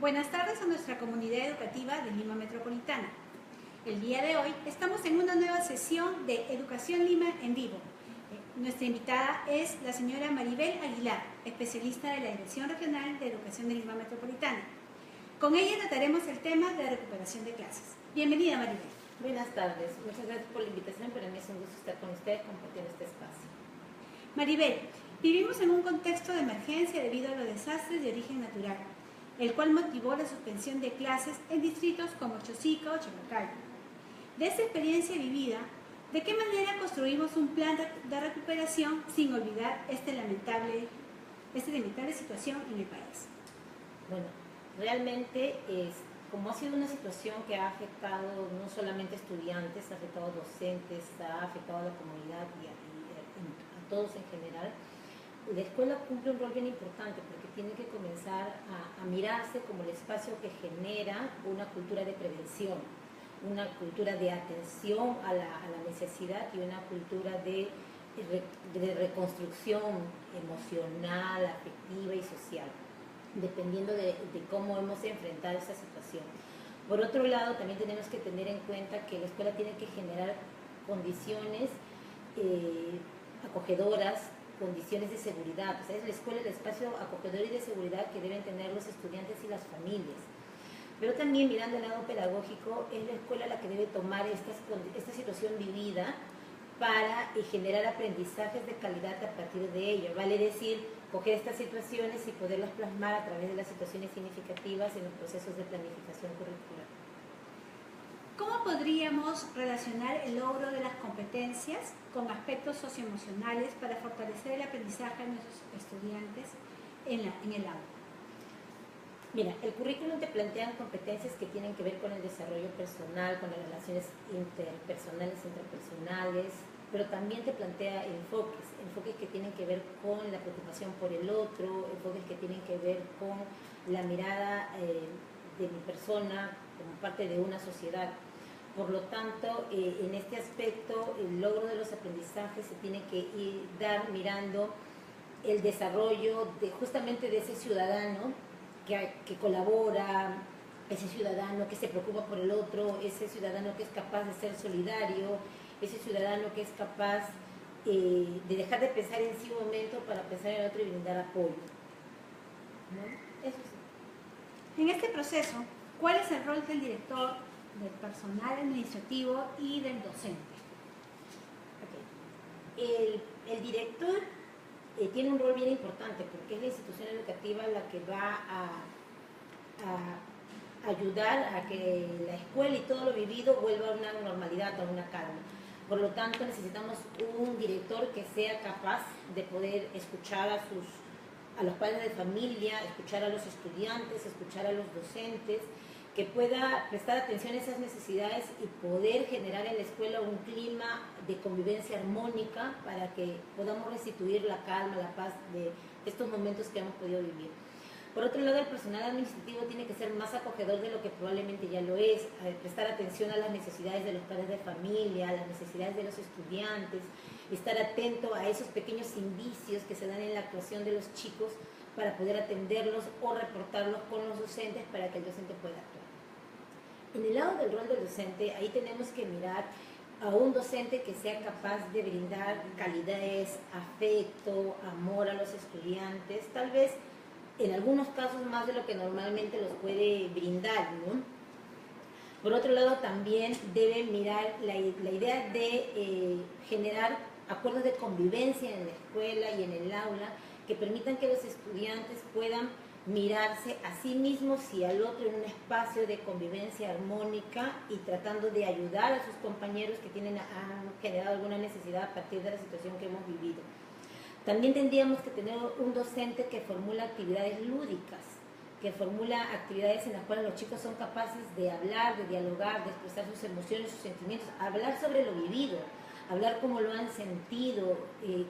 Buenas tardes a nuestra comunidad educativa de Lima Metropolitana. El día de hoy estamos en una nueva sesión de Educación Lima en vivo. Nuestra invitada es la señora Maribel Aguilar, especialista de la Dirección Regional de Educación de Lima Metropolitana. Con ella trataremos el tema de recuperación de clases. Bienvenida, Maribel. Buenas tardes, muchas gracias por la invitación. Para mí es un gusto estar con ustedes compartiendo este espacio. Maribel, vivimos en un contexto de emergencia debido a los desastres de origen natural, el cual motivó la suspensión de clases en distritos como Chosica o Chacacayo. De esta experiencia vivida, ¿de qué manera construimos un plan de recuperación sin olvidar esta lamentable situación en el país? Bueno, realmente como ha sido una situación que ha afectado no solamente a estudiantes, ha afectado a docentes, ha afectado a la comunidad y a todos en general, la escuela cumple un rol bien importante porque tiene que comenzar a mirarse como el espacio que genera una cultura de prevención, una cultura de atención a la necesidad y una cultura de reconstrucción emocional, afectiva y social, dependiendo de cómo hemos enfrentado esta situación. Por otro lado, también tenemos que tener en cuenta que la escuela tiene que generar condiciones acogedoras, condiciones de seguridad. O sea, es la escuela el espacio acogedor y de seguridad que deben tener los estudiantes y las familias. Pero también, mirando el lado pedagógico, es la escuela la que debe tomar esta situación vivida para generar aprendizajes de calidad a partir de ello. Vale decir, coger estas situaciones y poderlas plasmar a través de las situaciones significativas en los procesos de planificación curricular. ¿Cómo podríamos relacionar el logro de las competencias con aspectos socioemocionales para fortalecer el aprendizaje de nuestros estudiantes en el aula? Mira, el currículum te plantea competencias que tienen que ver con el desarrollo personal, con las relaciones interpersonales, intrapersonales, pero también te plantea enfoques que tienen que ver con la preocupación por el otro, enfoques que tienen que ver con la mirada de mi persona como parte de una sociedad. Por lo tanto, en este aspecto, el logro de los aprendizajes se tiene que dar mirando el desarrollo justamente de ese ciudadano que colabora, ese ciudadano que se preocupa por el otro, ese ciudadano que es capaz de ser solidario, ese ciudadano que es capaz de dejar de pensar en sí un momento para pensar en el otro y brindar apoyo, ¿no? Eso sí. En este proceso, ¿cuál es el rol del director, del personal administrativo y del docente? Okay. El director tiene un rol bien importante porque es la institución educativa la que va a ayudar a que la escuela y todo lo vivido vuelva a una normalidad, a una calma. Por lo tanto, necesitamos un director que sea capaz de poder escuchar a los padres de familia, escuchar a los estudiantes, escuchar a los docentes, que pueda prestar atención a esas necesidades y poder generar en la escuela un clima de convivencia armónica para que podamos restituir la calma, la paz de estos momentos que hemos podido vivir. Por otro lado, el personal administrativo tiene que ser más acogedor de lo que probablemente ya lo es, prestar atención a las necesidades de los padres de familia, a las necesidades de los estudiantes, estar atento a esos pequeños indicios que se dan en la actuación de los chicos para poder atenderlos o reportarlos con los docentes para que el docente pueda actuar. En el lado del rol del docente, ahí tenemos que mirar a un docente que sea capaz de brindar calidez, afecto, amor a los estudiantes, tal vez en algunos casos más de lo que normalmente los puede brindar, ¿no? Por otro lado, también debe mirar la idea de generar acuerdos de convivencia en la escuela y en el aula que permitan que los estudiantes puedan mirarse a sí mismos y al otro en un espacio de convivencia armónica y tratando de ayudar a sus compañeros que han generado alguna necesidad a partir de la situación que hemos vivido. También tendríamos que tener un docente que formula actividades lúdicas, que formula actividades en las cuales los chicos son capaces de hablar, de dialogar, de expresar sus emociones, sus sentimientos, hablar sobre lo vivido, hablar cómo lo han sentido,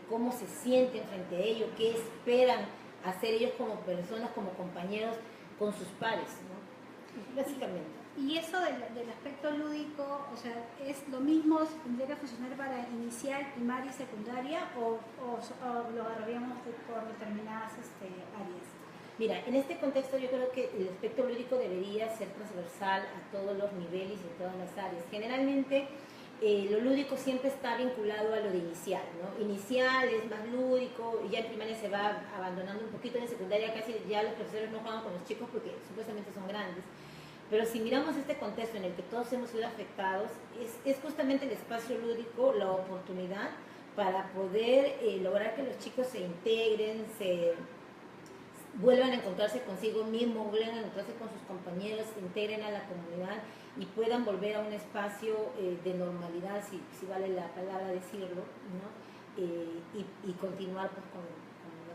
cómo se sienten frente a ello, qué esperan hacer ellos como personas, como compañeros con sus pares, ¿no? Básicamente. Y eso del aspecto lúdico, o sea, ¿es lo mismo, tendría que funcionar para inicial, primaria y secundaria o lo agarraríamos por determinadas áreas? Mira, en este contexto yo creo que el aspecto lúdico debería ser transversal a todos los niveles y en todas las áreas. Generalmente lo lúdico siempre está vinculado a lo de inicial, ¿no? Inicial es más lúdico, y ya en primaria se va abandonando un poquito, en secundaria casi ya los profesores no juegan con los chicos porque supuestamente son grandes. Pero si miramos este contexto en el que todos hemos sido afectados, es justamente el espacio lúdico la oportunidad para poder lograr que los chicos se integren, se vuelvan a encontrarse consigo mismos, vuelvan a encontrarse con sus compañeros, se integren a la comunidad y puedan volver a un espacio de normalidad, si vale la palabra decirlo, ¿no? Y continuar pues,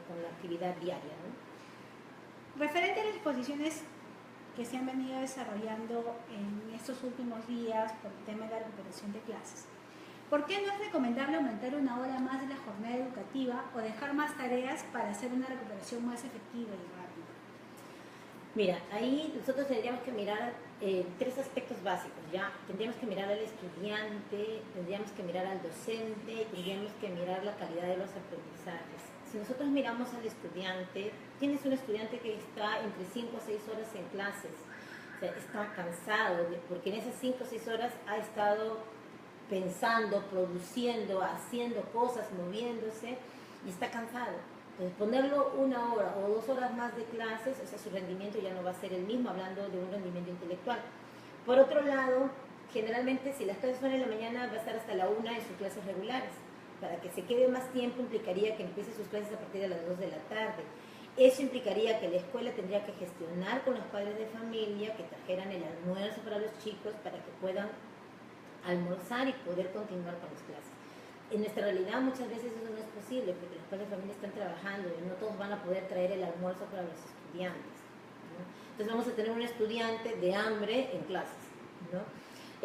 con la actividad diaria, ¿no? Referente a las exposiciones que se han venido desarrollando en estos últimos días por el tema de la recuperación de clases, ¿por qué no es recomendable aumentar una hora más de la jornada educativa o dejar más tareas para hacer una recuperación más efectiva y rápida? Mira, ahí nosotros tendríamos que mirar tres aspectos básicos, ¿ya? Tendríamos que mirar al estudiante, tendríamos que mirar al docente, tendríamos que mirar la calidad de los aprendizajes. Si nosotros miramos al estudiante, tienes un estudiante que está entre 5 a 6 horas en clases, o sea, está cansado, porque en esas 5 o 6 horas ha estado pensando, produciendo, haciendo cosas, moviéndose y está cansado. Entonces, ponerlo 1 hora o 2 horas más de clases, o sea, su rendimiento ya no va a ser el mismo, hablando de un rendimiento intelectual. Por otro lado, generalmente si las clases son en la mañana, va a estar hasta la 1 en sus clases regulares. Para que se quede más tiempo implicaría que empiece sus clases a partir de las 2 de la tarde. Eso implicaría que la escuela tendría que gestionar con los padres de familia que trajeran el almuerzo para los chicos para que puedan almorzar y poder continuar con las clases. En nuestra realidad muchas veces eso no es posible porque los padres de familia están trabajando y no todos van a poder traer el almuerzo para los estudiantes, ¿no? Entonces vamos a tener un estudiante de hambre en clases, ¿no?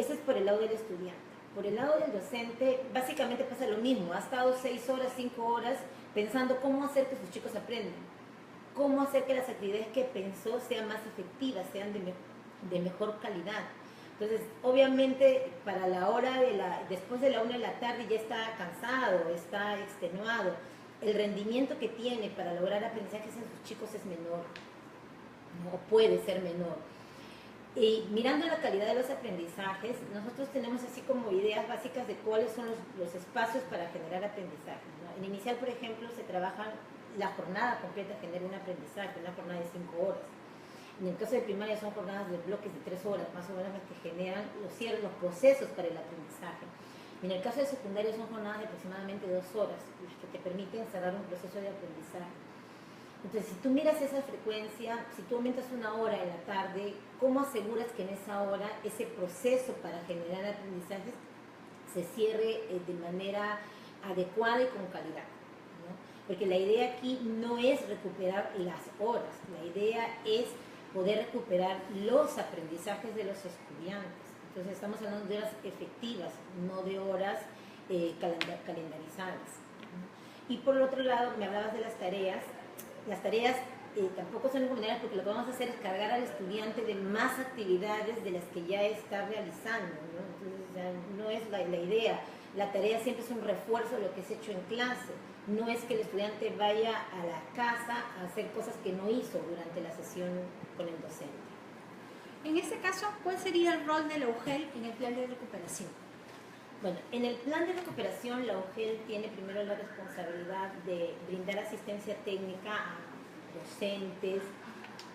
Ese es por el lado del estudiante. Por el lado del docente básicamente pasa lo mismo, ha estado 6 horas, 5 horas pensando cómo hacer que sus chicos aprendan, cómo hacer que las actividades que pensó sean más efectivas, sean de mejor calidad. Entonces, obviamente, para la hora después de la 1 de la tarde ya está cansado, está extenuado. El rendimiento que tiene para lograr aprendizajes en sus chicos es menor, ¿no? O puede ser menor. Y mirando la calidad de los aprendizajes, nosotros tenemos así como ideas básicas de cuáles son los espacios para generar aprendizajes, ¿no? En inicial, por ejemplo, se trabaja la jornada completa, genera un aprendizaje, una jornada de 5 horas. En el caso de primaria son jornadas de bloques de 3 horas, más o menos las que generan los procesos para el aprendizaje. En el caso de secundaria son jornadas de aproximadamente 2 horas, las que te permiten cerrar un proceso de aprendizaje. Entonces, si tú miras esa frecuencia, si tú aumentas 1 hora en la tarde, ¿cómo aseguras que en esa hora ese proceso para generar aprendizajes se cierre de manera adecuada y con calidad, ¿no? Porque la idea aquí no es recuperar las horas, la idea es poder recuperar los aprendizajes de los estudiantes. Entonces estamos hablando de horas efectivas, no de horas calendarizadas. Y por el otro lado, me hablabas de las tareas. Las tareas tampoco son recomendables porque lo que vamos a hacer es cargar al estudiante de más actividades de las que ya está realizando, ¿no? Entonces ya no es la idea. La tarea siempre es un refuerzo de lo que es hecho en clase. No es que el estudiante vaya a la casa a hacer cosas que no hizo durante la sesión con el docente. En este caso, ¿cuál sería el rol de la UGEL en el plan de recuperación? Bueno, en el plan de recuperación la UGEL tiene primero la responsabilidad de brindar asistencia técnica a docentes,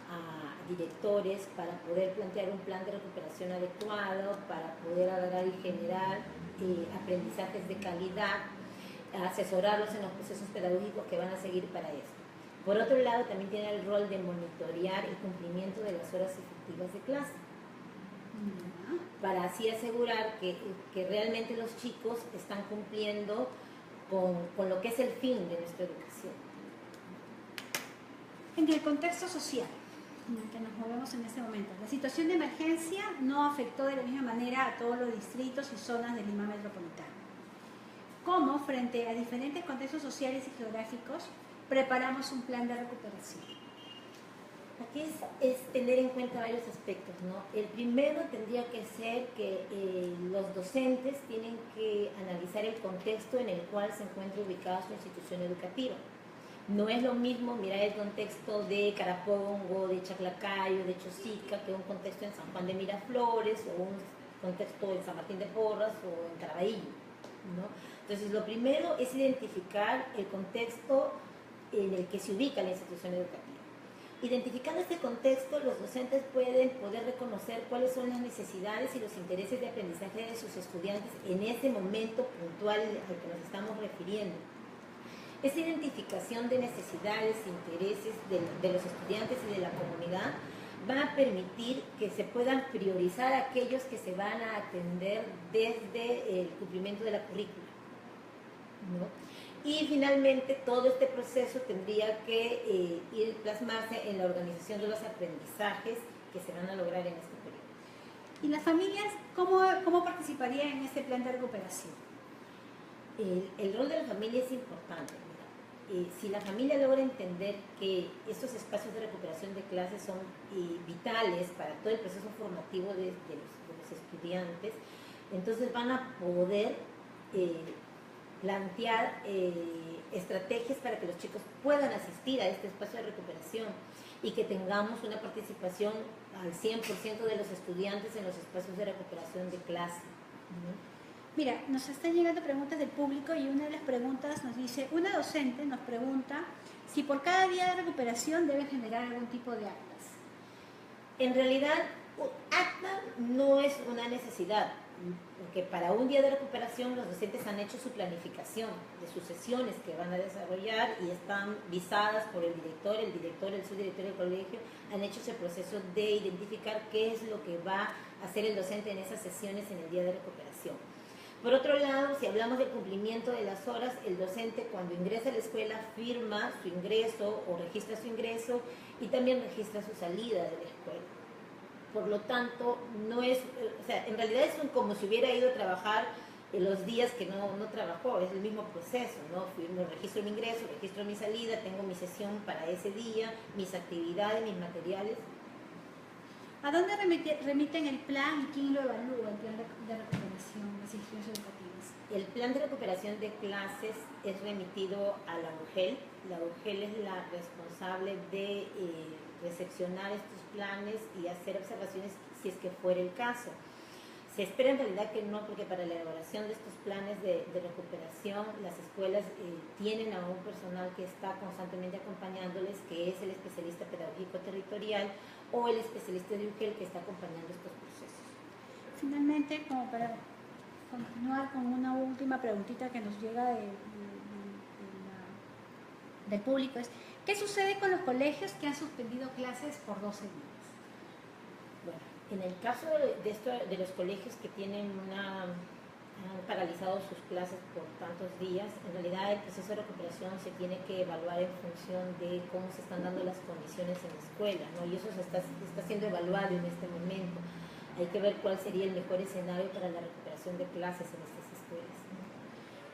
a directores para poder plantear un plan de recuperación adecuado, para poder agarrar y generar aprendizajes de calidad, asesorarlos en los procesos pedagógicos que van a seguir para esto. Por otro lado, también tiene el rol de monitorear el cumplimiento de las horas efectivas de clase, para así asegurar que realmente los chicos están cumpliendo con lo que es el fin de nuestra educación. En el contexto social en el que nos movemos en este momento, la situación de emergencia no afectó de la misma manera a todos los distritos y zonas de Lima metropolitana. ¿Cómo, frente a diferentes contextos sociales y geográficos, preparamos un plan de recuperación? Aquí es tener en cuenta varios aspectos, ¿no? El primero tendría que ser que los docentes tienen que analizar el contexto en el cual se encuentra ubicada su institución educativa. No es lo mismo mirar el contexto de Carapongo, de Chaclacayo, de Chosica, que un contexto en San Juan de Miraflores, o un contexto en San Martín de Porras, o en Caraballo, ¿no? Entonces, lo primero es identificar el contexto en el que se ubica la institución educativa. Identificando este contexto, los docentes pueden poder reconocer cuáles son las necesidades y los intereses de aprendizaje de sus estudiantes en ese momento puntual al que nos estamos refiriendo. Esa identificación de necesidades e intereses de los estudiantes y de la comunidad va a permitir que se puedan priorizar aquellos que se van a atender desde el cumplimiento de la currícula, ¿no? Y finalmente todo este proceso tendría que ir plasmarse en la organización de los aprendizajes que se van a lograr en este periodo. ¿Y las familias cómo participarían en este plan de recuperación? El rol de la familia es importante. Si la familia logra entender que estos espacios de recuperación de clases son vitales para todo el proceso formativo de los estudiantes, entonces van a poder plantear estrategias para que los chicos puedan asistir a este espacio de recuperación y que tengamos una participación al 100% de los estudiantes en los espacios de recuperación de clase, ¿no? Mira, nos están llegando preguntas del público y una de las preguntas nos dice, una docente nos pregunta si por cada día de recuperación deben generar algún tipo de actas. En realidad, acta no es una necesidad, porque para un día de recuperación los docentes han hecho su planificación de sus sesiones que van a desarrollar y están visadas por el director, el subdirector del colegio, han hecho ese proceso de identificar qué es lo que va a hacer el docente en esas sesiones en el día de recuperación. Por otro lado, si hablamos del cumplimiento de las horas, el docente cuando ingresa a la escuela firma su ingreso o registra su ingreso y también registra su salida de la escuela. Por lo tanto, no es, o sea, en realidad es como si hubiera ido a trabajar los días que no trabajó, es el mismo proceso, ¿no? Registro mi ingreso, registro mi salida, tengo mi sesión para ese día, mis actividades, mis materiales. ¿A dónde remiten el plan y quién lo evalúa, el plan de recuperación de las instituciones educativas? El plan de recuperación de clases es remitido a la UGEL. La UGEL es la responsable de recepcionar estos planes y hacer observaciones si es que fuera el caso. Se espera en realidad que no, porque para la elaboración de estos planes de recuperación las escuelas tienen a un personal que está constantemente acompañándoles, que es el especialista pedagógico territorial o el especialista de UGEL que está acompañando estos procesos. Finalmente, como para continuar con una última preguntita que nos llega del público, es ¿qué sucede con los colegios que han suspendido clases por 12 días? Bueno, en el caso de los colegios que han paralizado sus clases por tantos días, en realidad el proceso de recuperación se tiene que evaluar en función de cómo se están dando las condiciones en la escuela, ¿no? Y eso está siendo evaluado en este momento. Hay que ver cuál sería el mejor escenario para la recuperación de clases en estas escuelas, ¿no?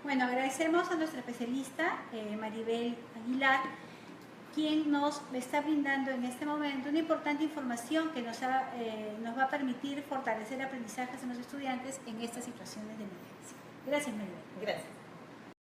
Bueno, agradecemos a nuestra especialista, Maribel Aguilar, quien nos está brindando en este momento una importante información que nos va a permitir fortalecer aprendizajes en los estudiantes en estas situaciones de emergencia. Gracias, Maribel. Gracias.